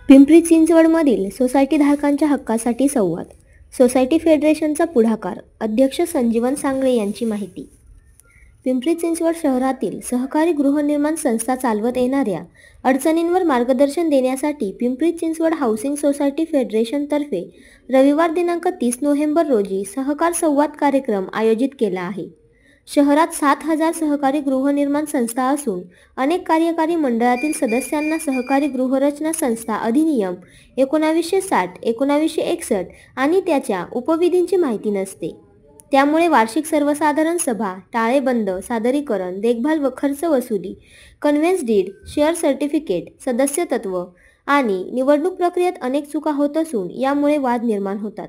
Pimpri चिंचवडमधील society धारकांच्या हक्कासाठी संवाद. सोसायटी फेडरेशनचा पुढाकार. अध्यक्ष संजीवन सांगळे यांची माहिती. पिंपरी चिंचवड शहरातील सहकारी गृहनिर्माण संस्था चालवत येणाऱ्या अडचणींवर मार्गदर्शन देण्यासाठी पिंपरी चिंचवड हाऊसिंग सोसायटी फेडरेशनतर्फे रविवार दिनांक 30 नोव्हेंबर रोजी सहकार संवाद कार्यक्रम आयोजित केला आहे. शहरात 7,000 सहकारी गृहनिर्माण संस्था असून अनेक कार्यकारी मंडळातील सदस्यांना सहकारी गृहरचना संस्था अधिनियम 1960, 1961 आणि त्याच्या उपविधींची माहिती नसते. त्यामुळे वार्षिक सर्वसाधारण सभा, ताळेबंद, सादरीकरण, देखभाल व खर्च वसुली, कन्व्हेन्स डीड, शेअर सर्टिफिकेट, सदस्य तत्व आणि निवडणूक प्रक्रियेत अनेक चुका होत असून यामुळे वाद निर्माण होतात.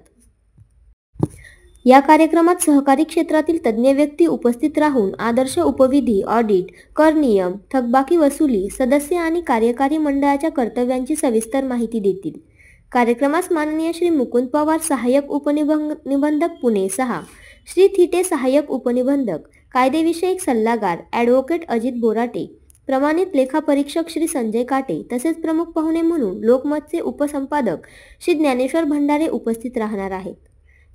या कार्यक्रमात सहकारी क्षेत्रातील तज्ज्ञ व्यक्ती उपस्थित राहून आदर्श उपविधी, ऑडिट, कर नियम, थकबाकी वसुली, सदस्य आणि कार्यकारी मंडळाच्या कर्तव्यांची सविस्तर माहिती देतील. कार्यक्रमास माननीय श्री मुकुंद पवार, सहाय्यक उपनिबंधक पुणे 6, श्री थिटे, सहाय्यक उपनिबंधक, कायदेविषयक सल्लागार ॲडव्होकेट अजित बोराटे, प्रमाणित लेखापरीक्षक श्री संजय काटे तसेच प्रमुख पाहुणे म्हणून लोकमतचे उपसंपादक श्री ज्ञानेश्वर भंडारे उपस्थित राहणार आहेत.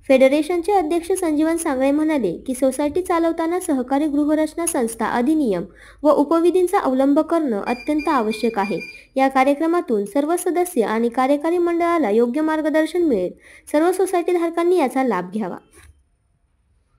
फेडरेशनचे अध्यक्ष संजीवन सांगळे म्हणाले की सोसायटी चालवताना सहकारी गृहरचना संस्था अधिनियम व उपविधींचा अवलंब करणं अत्यंत आवश्यक आहे. या कार्यक्रमातून सर्व सदस्य आणि कार्यकारी मंडळाला योग्य मार्गदर्शन मिळेल. सर्व सोसायटी धारकांनी याचा लाभ घ्यावा.